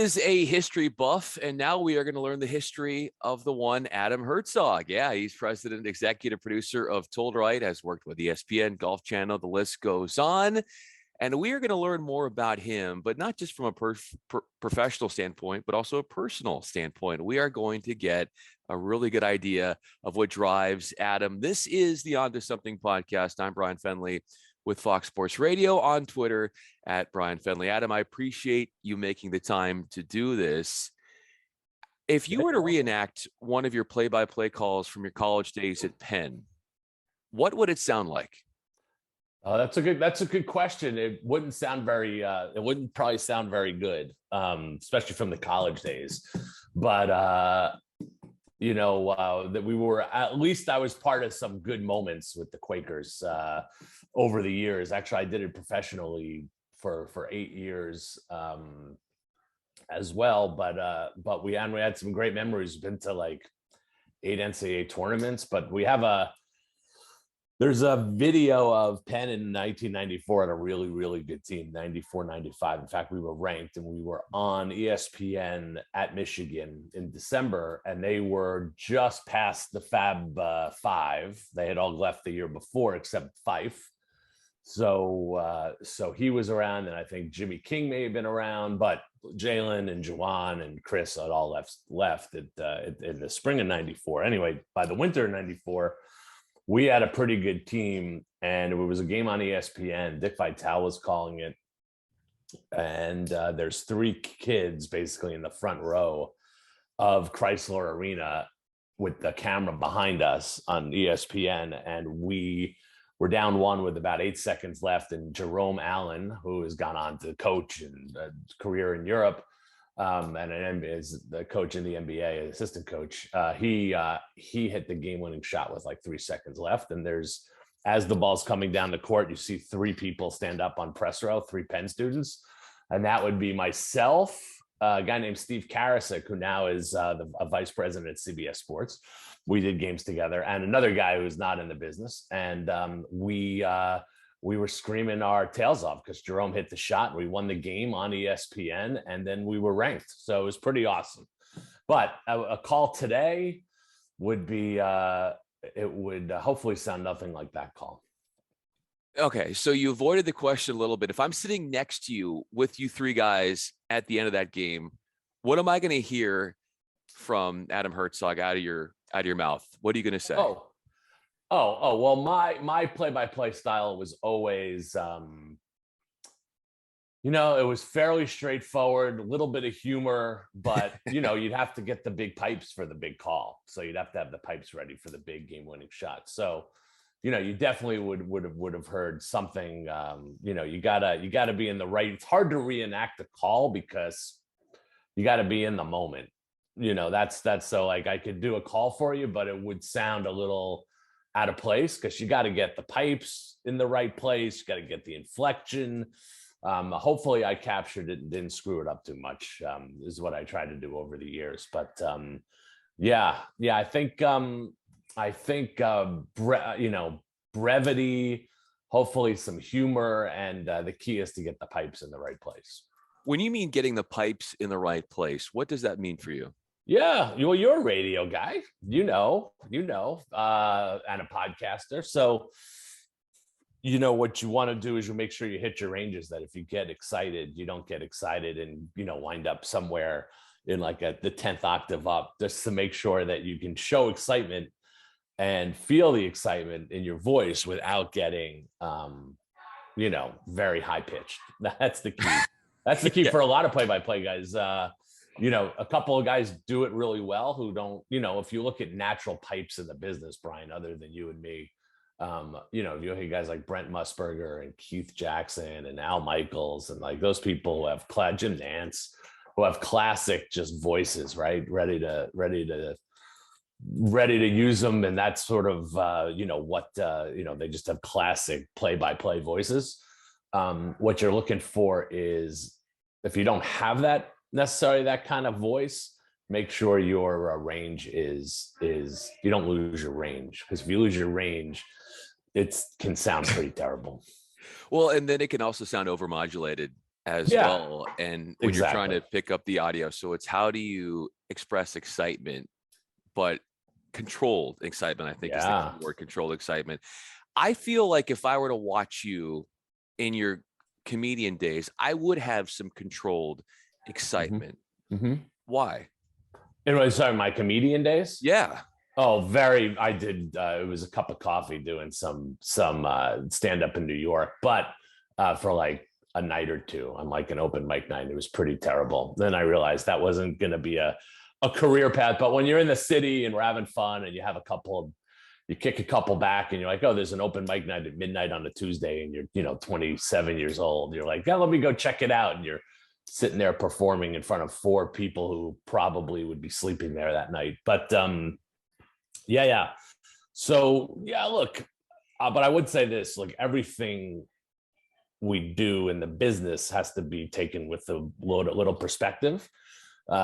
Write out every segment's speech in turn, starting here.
is a history buff, and now we are going to learn the history of the one Adam Hertzog. Yeah, he's president, executive producer of Told Right, has worked with ESPN, Golf Channel, the list goes on. And we are going to learn more about him, but not just from a professional standpoint, but also a personal standpoint. We are going to get a really good idea of what drives Adam. This is the On to Something podcast. I'm Bryan Fenley with Fox Sports Radio, on Twitter at Bryan Fenley. Adam, I appreciate you making the time to do this. If you were to reenact one of your play-by-play calls from your college days at Penn, what would it sound like? That's a good question. It wouldn't probably sound very good, especially from the college days. But that we were, at least I was part of some good moments with the Quakers over the years. Actually, I did it professionally for 8 years as well. But we had some great memories. We've been to like 8 NCAA tournaments, but there's a video of Penn in 1994 at a really, really good team, 94, 95. In fact, we were ranked and we were on ESPN at Michigan in December, and they were just past the Fab Five. They had all left the year before except Fife. So he was around, and I think Jimmy King may have been around, but Jalen and Juwan and Chris had all left in the spring of 94. Anyway, by the winter of 94, we had a pretty good team, and it was a game on ESPN. Dick Vitale was calling it. And there's 3 kids basically in the front row of Chrysler Arena with the camera behind us on ESPN. And we were down 1 with about 8 seconds left. And Jerome Allen, who has gone on to coach and a career in Europe, and is the coach in the NBA, assistant coach. He hit the game-winning shot with like 3 seconds left. And as the ball's coming down the court, you see 3 people stand up on press row, 3 Penn students. And that would be myself, a guy named Steve Karasik, who now is a vice president at CBS Sports. We did games together, and another guy who's not in the business. And we were screaming our tails off because Jerome hit the shot. We won the game on ESPN, and then we were ranked. So it was pretty awesome. But a call today would be, it would hopefully sound nothing like that call. Okay, so you avoided the question a little bit. If I'm sitting next to you with you 3 guys at the end of that game, what am I going to hear from Adam Hertzog out of your mouth? What are you going to say? Well, my play-by-play style was always, it was fairly straightforward, a little bit of humor, but, you'd have to get the big pipes for the bbig call. So you'd have to have the pipes ready for the big game-winning shot. So, you definitely would have heard something, you gotta be in the right. It's hard to reenact a call because you got to be in the moment. That's so, like, I could do a call for you, but it would sound a little out of place because you got to get the pipes in the right place. You got to get the inflection. Hopefully I captured it and didn't screw it up too much, is what I tried to do over the years. But I think brevity, hopefully some humor, and the key is to get the pipes in the right place. When you mean getting the pipes in the right place, what does that mean for you? Yeah, well, you're a radio guy, and a podcaster. So, what you want to do is you make sure you hit your ranges, that if you get excited, you don't get excited and, wind up somewhere in like the 10th octave up, just to make sure that you can show excitement and feel the excitement in your voice without getting, very high pitched. That's the key. That's the key for a lot of play-by-play guys. A couple of guys do it really well who don't, if you look at natural pipes in the business, Bryan, other than you and me, if you look at guys like Brent Musburger and Keith Jackson and Al Michaels and like those people who have Jim Nance, who have classic just voices, right? Ready to use them. And that's sort of, they just have classic play-by-play voices. What you're looking for is, if you don't have that necessarily that kind of voice, make sure your range is you don't lose your range, because if you lose your range, it can sound pretty terrible. Well, and then it can also sound overmodulated as Yeah, well. And when you're trying exactly. to pick up the audio, so it's how do you express excitement, but controlled excitement, I think is the key Yeah. word, controlled excitement. I feel like if I were to watch you in your comedian days, I would have some controlled Hmm. excitement. Hmm. Why? Anyway, sorry, my comedian days. Yeah. Oh, very. I did. It was a cup of coffee doing some stand up in New York, but for like a night or two on like an open mic night, it was pretty terrible. Then I realized that wasn't going to be a career path. But when you're in the city and we're having fun and you have a couple, you kick a couple back and you're like, oh, there's an open mic night at midnight on a Tuesday, and you're 27 years old. You're like, yeah, let me go check it out, and you're sitting there performing in front of four people who probably would be sleeping there that night. But yeah, yeah. So yeah, look, but I would say this: like everything we do in the business has to be taken with a little perspective.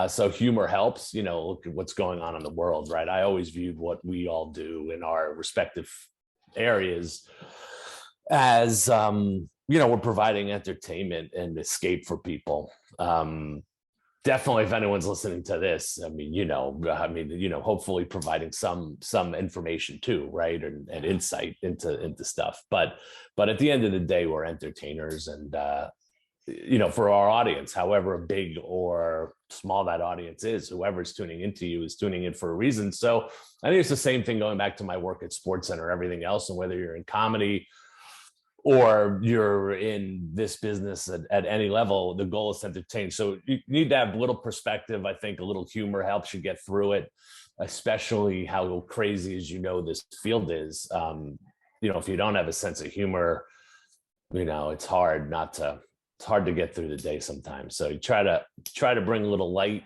So humor helps. Look at what's going on in the world, right? I always viewed what we all do in our respective areas as we're providing entertainment and escape for people. Definitely, if anyone's listening to this, hopefully providing some information too, right, and insight into stuff. But at the end of the day, we're entertainers, and for our audience, however big or small that audience is, whoever's tuning into you is tuning in for a reason. So I think it's the same thing going back to my work at Sports Center, everything else, and whether you're in comedy or you're in this business at any level, the goal is to entertain. So you need to have a little perspective. I think a little humor helps you get through it, especially how crazy as this field is. If you don't have a sense of humor, it's hard to get through the day sometimes. So you try to bring a little light,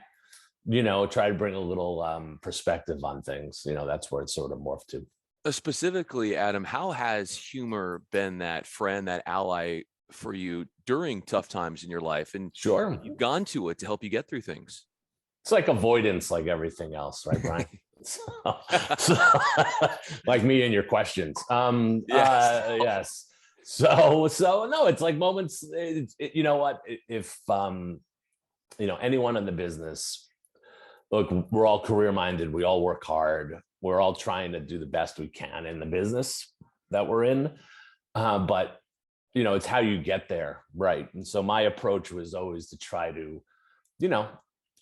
try to bring a little perspective on things. That's where it's sort of morphed to. Specifically, Adam, how has humor been that friend, that ally for you during tough times in your life? And Sure. you've gone to it to help you get through things. It's like avoidance, like everything else, right, Bryan? so, like me and your questions. Yes. Yes. So no, it's like moments. You know what? If anyone in the business, look, we're all career minded. We all work hard. We're all trying to do the best we can in the business that we're in. But it's how you get there, right? And so my approach was always to try to,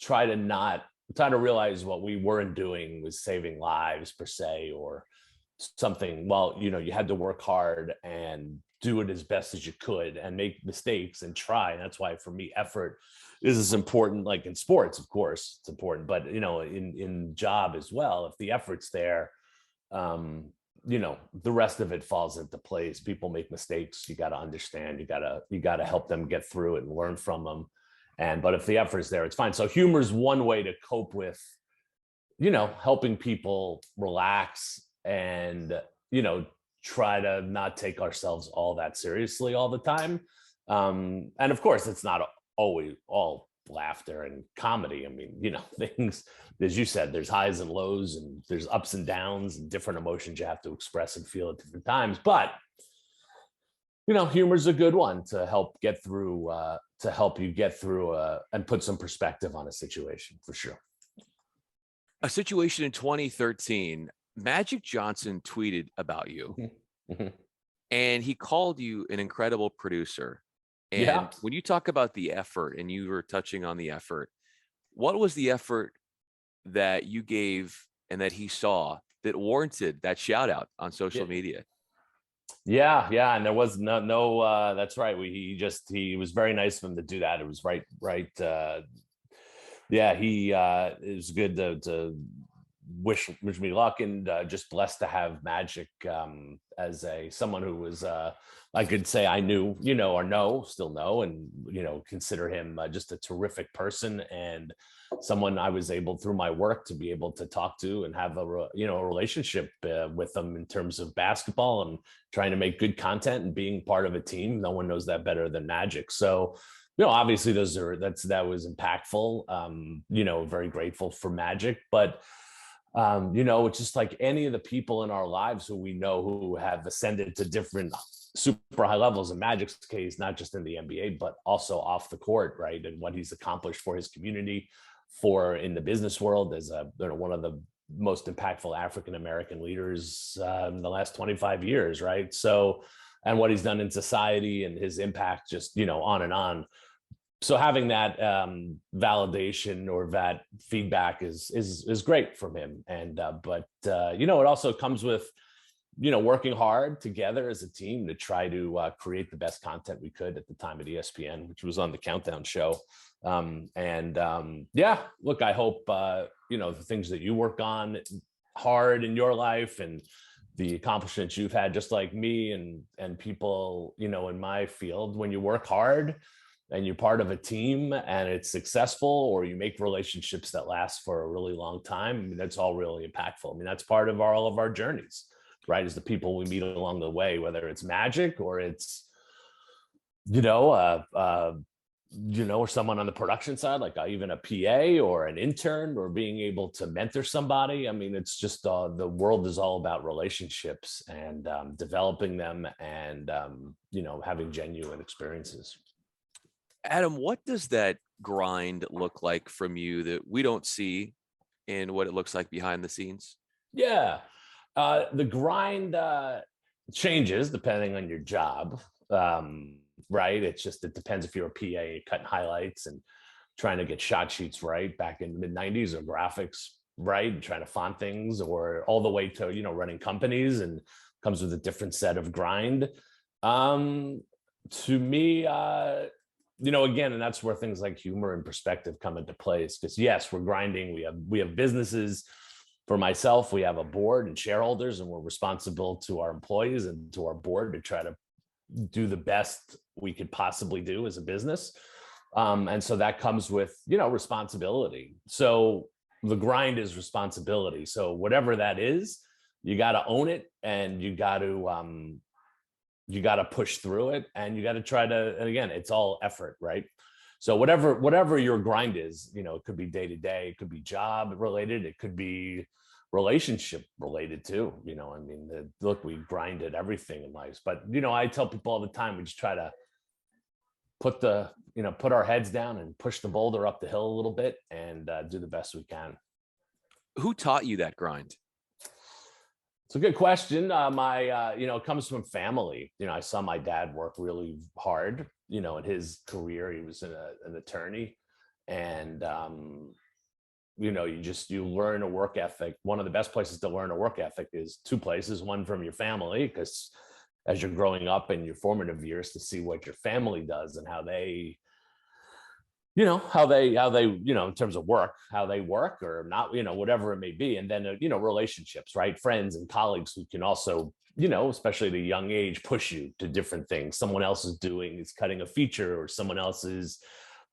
try to realize what we weren't doing was saving lives per se, or something. Well, you had to work hard and do it as best as you could and make mistakes and try. And that's why for me, effort is as important. Like in sports, of course, it's important, but in job as well. If the effort's there, the rest of it falls into place. People make mistakes. You got to understand. You got to help them get through it and learn from them. But if the effort's there, it's fine. So humor is one way to cope with, helping people relax and, try to not take ourselves all that seriously all the time. And of course, it's not always all laughter and comedy. I mean, things, as you said, there's highs and lows and there's ups and downs and different emotions you have to express and feel at different times. But humor's a good one to help you get through and put some perspective on a situation, for sure. A situation in 2013, Magic Johnson tweeted about you Mhm. and he called you an incredible producer. And Yeah. when you talk about the effort, and you were touching on the effort, what was the effort that you gave and that he saw that warranted that shout out on social media? Yeah, and there was no. That's right. He was very nice of him to do that. It was right. Yeah, he it was good to wish me luck, and just blessed to have Magic as someone who was I could say I knew, or still know, and consider him just a terrific person and someone I was able through my work to be able to talk to and have a relationship with them in terms of basketball and trying to make good content and being part of a team. No one knows that better than Magic. So obviously that was impactful. Very grateful for Magic, but It's just like any of the people in our lives who we know who have ascended to different super high levels. In Magic's case, not just in the NBA, but also off the court, right? And what he's accomplished for his community, for in the business world as one of the most impactful African-American leaders in the last 25 years, right? So, and what he's done in society and his impact, just, on and on. So having that validation or that feedback is great from him. And it also comes with working hard together as a team to try to create the best content we could at the time at ESPN, which was on the Countdown show. Look, I hope the things that you work on hard in your life and the accomplishments you've had, just like me and people in my field, when you work hard and you're part of a team and it's successful, or you make relationships that last for a really long time, I mean, that's all really impactful. I mean, that's part of all of our journeys, right? Is the people we meet along the way, whether it's Magic or it's, or someone on the production side, like even a PA or an intern, or being able to mentor somebody. I mean, it's just the world is all about relationships and developing them and, having genuine experiences. Adam, what does that grind look like from you that we don't see in what it looks like behind the scenes? Yeah. The grind changes depending on your job, right? It depends if you're a PA cutting highlights and trying to get shot sheets right back in the mid-90s, or graphics right, and trying to font things, or all the way to, running companies, and comes with a different set of grind. To me, again, and that's where things like humor and perspective come into place. Because yes, we're grinding. We have businesses. For myself, we have a board and shareholders, and we're responsible to our employees and to our board to try to do the best we could possibly do as a business. And so that comes with, responsibility. So the grind is responsibility. So whatever that is, you got to own it, and you got to push through it, and you got to try to, and again, it's all effort, right? So whatever your grind is, it could be day to day, it could be job related, it could be relationship related too. Look, we grind at everything in life, but I tell people all the time, we just try to put our heads down and push the boulder up the hill a little bit, and do the best we can. Who taught you that grind? It's a good question. It comes from family. I saw my dad work really hard, in his career. He was an attorney, and, you learn a work ethic. One of the best places to learn a work ethic is two places. One, from your family, because as you're growing up in your formative years, to see what your family does and how they, in terms of work, how they work or not, whatever it may be. And then, relationships, right? Friends and colleagues who can also, especially at a young age, push you to different things. Someone else is cutting a feature, or someone else is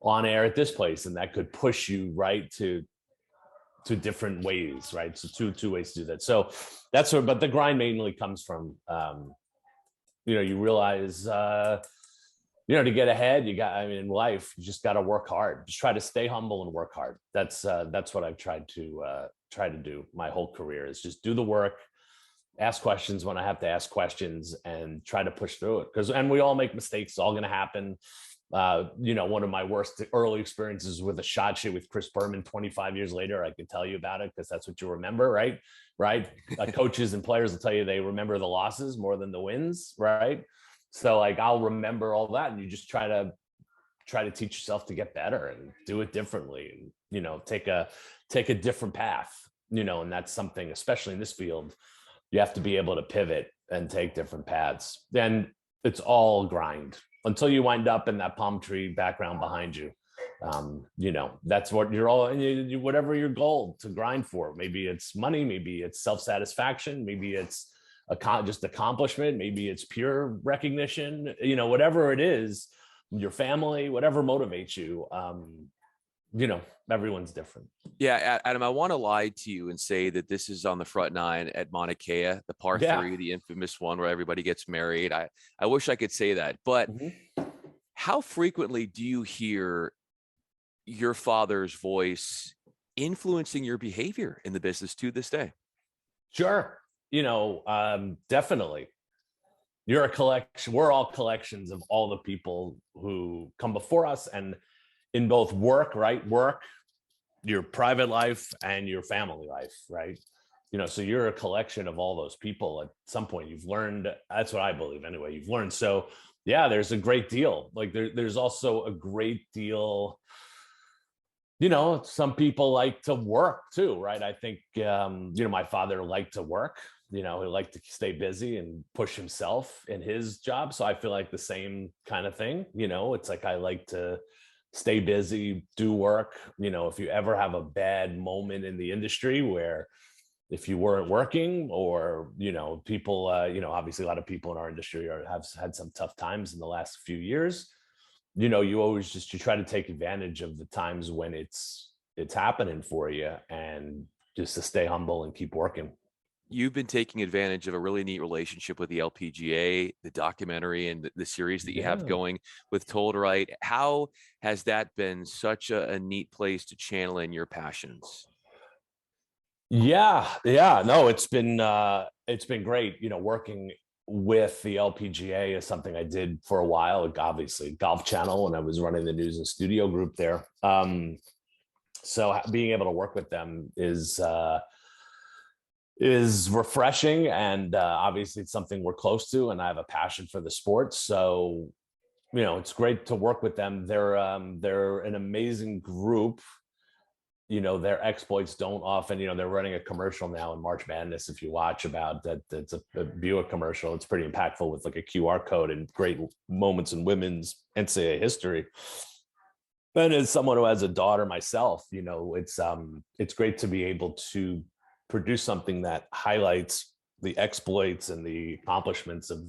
on air at this place, and that could push you right to different ways, right? So two ways to do that. So that's but the grind mainly comes from, you realize, to get ahead, in life, you just got to work hard. Just try to stay humble and work hard. That's what I've tried to do my whole career, is just do the work, ask questions when I have to ask questions, and try to push through it. And we all make mistakes. It's all going to happen. One of my worst early experiences with a shot sheet with Chris Berman 25 years later, I can tell you about it because that's what you remember, right? Coaches and players will tell you they remember the losses more than the wins, right? So I'll remember all that, and you just try to teach yourself to get better and do it differently, and, take a different path, and that's something, especially in this field, you have to be able to pivot and take different paths. Then it's all grind until you wind up in that palm tree background behind you. That's what you're all, whatever your goal to grind for. Maybe it's money, maybe it's self-satisfaction, maybe it's just accomplishment, maybe it's pure recognition, whatever it is, your family, whatever motivates you. Everyone's different. Yeah, Adam, I want to lie to you and say that this is on the front nine at Mauna Kea, the par 3, the infamous one where everybody gets married. I wish I could say that, but how frequently do you hear your father's voice influencing your behavior in the business to this day? Sure. Definitely. You're a collection. We're all collections of all the people who come before us, and in both work, right? Work, your private life, and your family life, right? So you're a collection of all those people. At some point, you've learned. That's what I believe, anyway. You've learned. So, yeah, there's a great deal. Like there's also a great deal. Some people like to work too, right? I think, my father liked to work. He liked to stay busy and push himself in his job. So I feel like the same kind of thing. It's like I like to stay busy, do work. If you ever have a bad moment in the industry where if you weren't working, or people, obviously a lot of people in our industry have had some tough times in the last few years. You always you try to take advantage of the times when it's happening for you, and just to stay humble and keep working. You've been taking advantage of a really neat relationship with the LPGA, the documentary, and the series that you have Yeah. going with Told Right. How has that been such a neat place to channel in your passions? Yeah. No, it's been great. Working with the LPGA is something I did for a while. Like, obviously, Golf Channel, and I was running the news and studio group there. So being able to work with them is refreshing, and obviously it's something we're close to, and I have a passion for the sport. So it's great to work with them. They're an amazing group. Their exploits don't often, they're running a commercial now in March Madness. If you watch about that, it's a Buick commercial. It's pretty impactful with like a QR code and great moments in women's NCAA history. And as someone who has a daughter myself, it's great to be able to produce something that highlights the exploits and the accomplishments of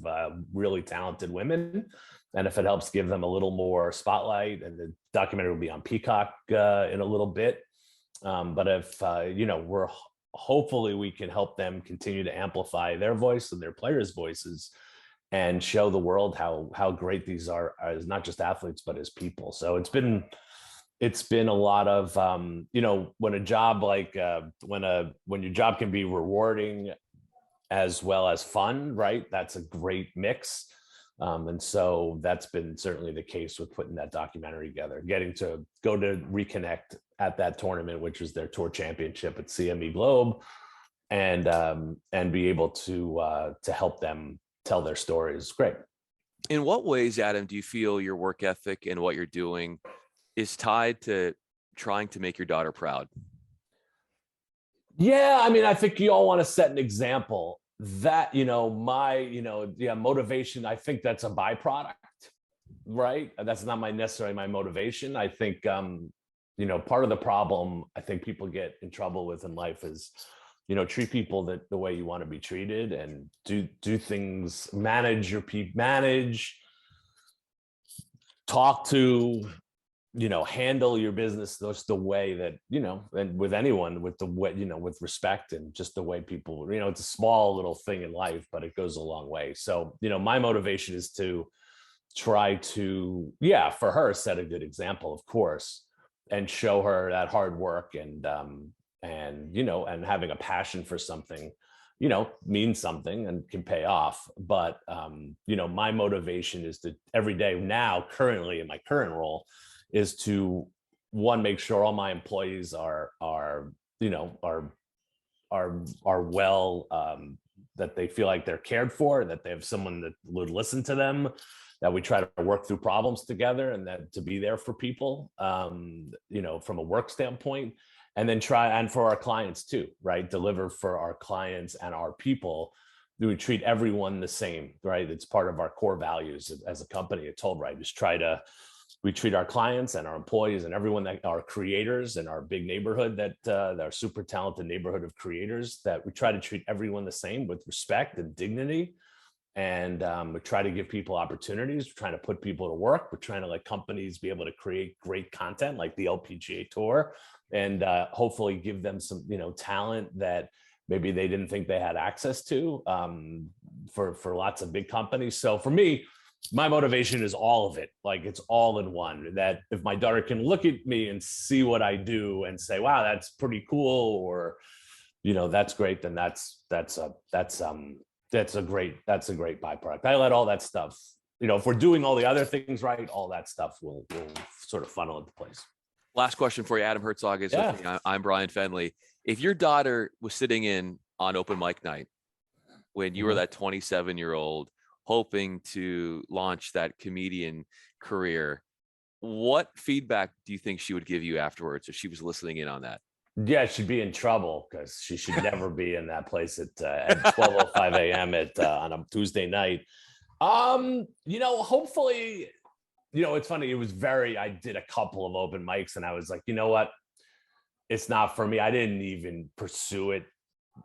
really talented women. And if it helps give them a little more spotlight, and the documentary will be on Peacock in a little bit. But if, we're hopefully we can help them continue to amplify their voice and their players' voices, and show the world how great these are as not just athletes, but as people. So it's been a lot of, when a job like when your job can be rewarding as well as fun, right? That's a great mix. And so that's been certainly the case with putting that documentary together, getting to go to reconnect at that tournament, which was their tour championship at CME Globe, and be able to help them tell their stories. Great. In what ways, Adam, do you feel your work ethic and what you're doing is tied to trying to make your daughter proud? Yeah, I mean, I think you all want to set an example. That, motivation, I think that's a byproduct, right? That's not necessarily my motivation. I think, part of the problem I think people get in trouble with in life is, treat people the way you want to be treated, and do things, talk to, handle your business just the way that, and with anyone, with the way, with respect, and just the way people, it's a small little thing in life, but it goes a long way. So, my motivation is to try to, for her, set a good example, of course, and show her that hard work, and having a passion for something, means something and can pay off. But, my motivation is to every day now, currently in my current role, is to, one, make sure all my employees are well, that they feel like they're cared for, that they have someone that would listen to them, that we try to work through problems together, and that to be there for people, from a work standpoint, and then and for our clients too, right? Deliver for our clients and our people. We treat everyone the same, right? It's part of our core values as a company at Told Right, is we treat our clients and our employees and everyone that are creators in our big neighborhood, that our super talented neighborhood of creators, that we try to treat everyone the same with respect and dignity. And we try to give people opportunities. We're trying to put people to work. We're trying to let companies be able to create great content like the LPGA Tour, and hopefully give them some, talent that maybe they didn't think they had access to, for lots of big companies. So for me, my motivation is all of it. Like it's all in one. That if my daughter can look at me and see what I do and say, wow, that's pretty cool, or, you know, that's great, then that's a great byproduct. I let all that stuff, you know, if we're doing all the other things right, all that stuff will sort of funnel into place. Last question for you. Adam Hertzog is with me. I'm Bryan Fenley. If your daughter was sitting in on open mic night when you were that 27-year-old hoping to launch that comedian career, what feedback do you think she would give you afterwards if she was listening in on that? Yeah, she'd be in trouble because she should never be in that place at 12:05 a.m. on a Tuesday night. You know, hopefully, you know, it's funny. I did a couple of open mics and I was like, you know what? It's not for me. I didn't even pursue it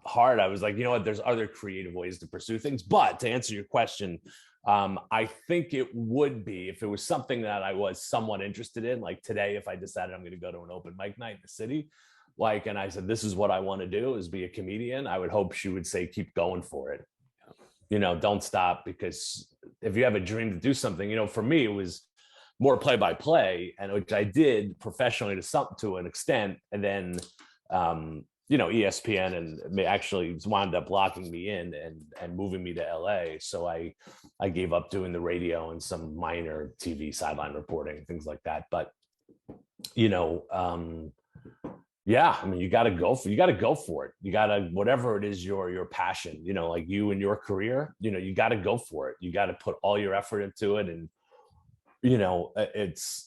hard. I was like, you know what? There's other creative ways to pursue things. But to answer your question, I think it would be if it was something that I was somewhat interested in, like today, if I decided I'm going to go to an open mic night in the city, like, and I said, this is what I want to do is be a comedian. I would hope she would say, keep going for it. You know, don't stop, because if you have a dream to do something, you know, for me, it was more play-by-play, and which I did professionally to an extent. And then, you know, ESPN and actually wound up locking me in and moving me to LA. So I gave up doing the radio and some minor TV sideline reporting, things like that. But, you know, yeah, I mean, you got to go for it. You got to, whatever it is, your passion, you know, like you and your career, you know, you got to go for it. You got to put all your effort into it. And, you know,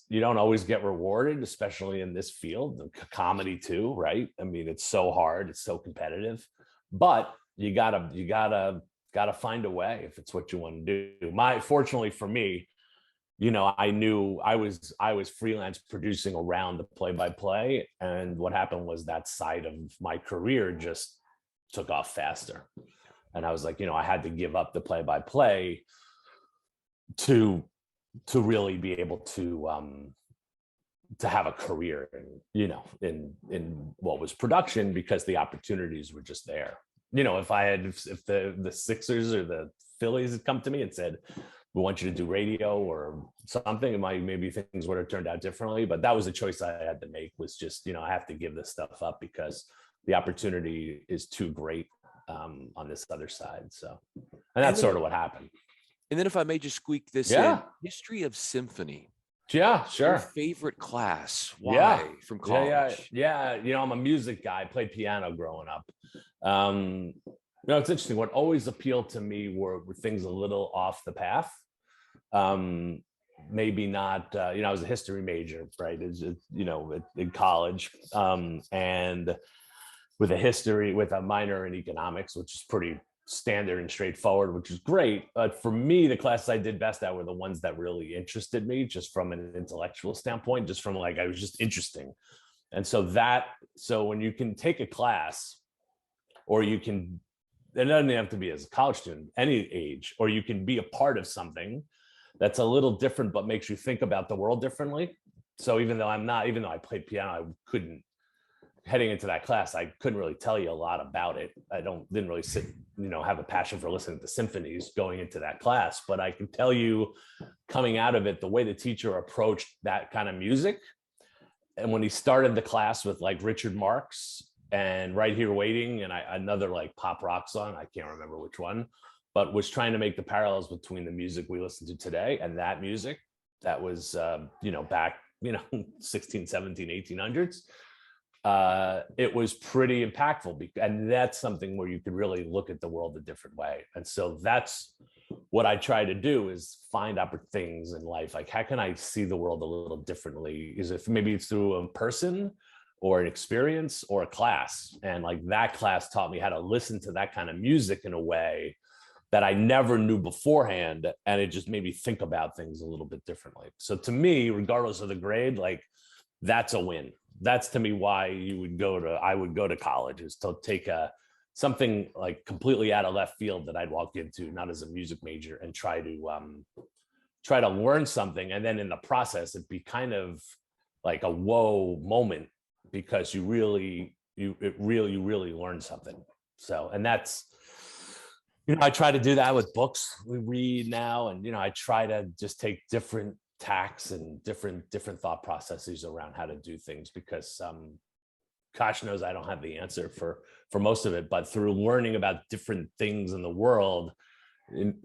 you don't always get rewarded, especially in this field, comedy too, right? I mean, it's so hard, it's so competitive, but you gotta find a way if it's what you want to do. Fortunately for me, you know, I knew I was freelance producing around the play-by-play, and what happened was that side of my career just took off faster, and I was like, you know, I had to give up the play-by-play to really be able to have a career in what was production, because the opportunities were just there. You know, if the Sixers or the Phillies had come to me and said, we want you to do radio or something, maybe things would have turned out differently. But that was a choice I had to make, was just, you know, I have to give this stuff up because the opportunity is too great on this other side. So, and that's sort of what happened. And then if I may just squeak this in, history of symphony. Yeah, sure. Your favorite class? Why? From college? Yeah. You know, I'm a music guy. I played piano growing up. You know, it's interesting. What always appealed to me were things a little off the path. Maybe not, you know, I was a history major, right? You know, in college, and with a minor in economics, which is pretty standard and straightforward, which is great. But for me, the classes I did best at were the ones that really interested me, just from an intellectual standpoint, just from like, I was just interesting. And so when you can take a class, or you can, it doesn't have to be as a college student, any age, or you can be a part of something that's a little different, but makes you think about the world differently. So even though I played piano, heading into that class, I couldn't really tell you a lot about it. Didn't really have a passion for listening to symphonies going into that class, but I can tell you, coming out of it, the way the teacher approached that kind of music. And when he started the class with like Richard Marx and Right Here Waiting, and another like pop rock song, I can't remember which one, but was trying to make the parallels between the music we listen to today and that music that was, back, 16, 17, 1800s. It was pretty impactful, and that's something where you could really look at the world a different way. And so that's what I try to do, is find things in life. Like, how can I see the world a little differently? Maybe it's through a person or an experience or a class. And like that class taught me how to listen to that kind of music in a way that I never knew beforehand. And it just made me think about things a little bit differently. So to me, regardless of the grade, like that's a win. That's to me why I would go to college, is to take something like completely out of left field that I'd walk into, not as a music major, and try to learn something. And then in the process, it'd be kind of like a whoa moment, because you really learn something. So, and that's, I try to do that with books we read now, and I try to just take different tacks and different thought processes around how to do things, because gosh knows I don't have the answer for most of it, but through learning about different things in the world,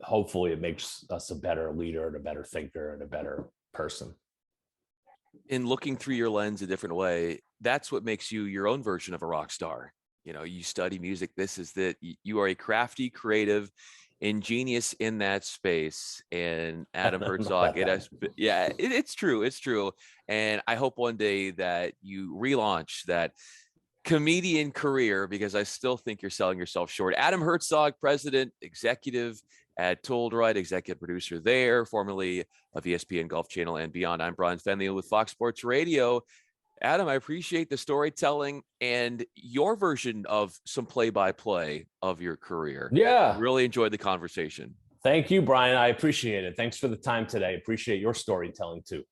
hopefully it makes us a better leader and a better thinker and a better person. In looking through your lens a different way, that's what makes you your own version of a rock star. You study music. This is that you are a crafty, creative, ingenious in that space. And Adam Hertzog, it's true. It's true. And I hope one day that you relaunch that comedian career, because I still think you're selling yourself short. Adam Hertzog, president, executive at Told Right, executive producer there, formerly of ESPN Golf Channel and beyond. I'm Bryan Fenley with Fox Sports Radio. Adam, I appreciate the storytelling and your version of some play-by-play of your career. Yeah. Really enjoyed the conversation. Thank you, Bryan. I appreciate it. Thanks for the time today. Appreciate your storytelling too.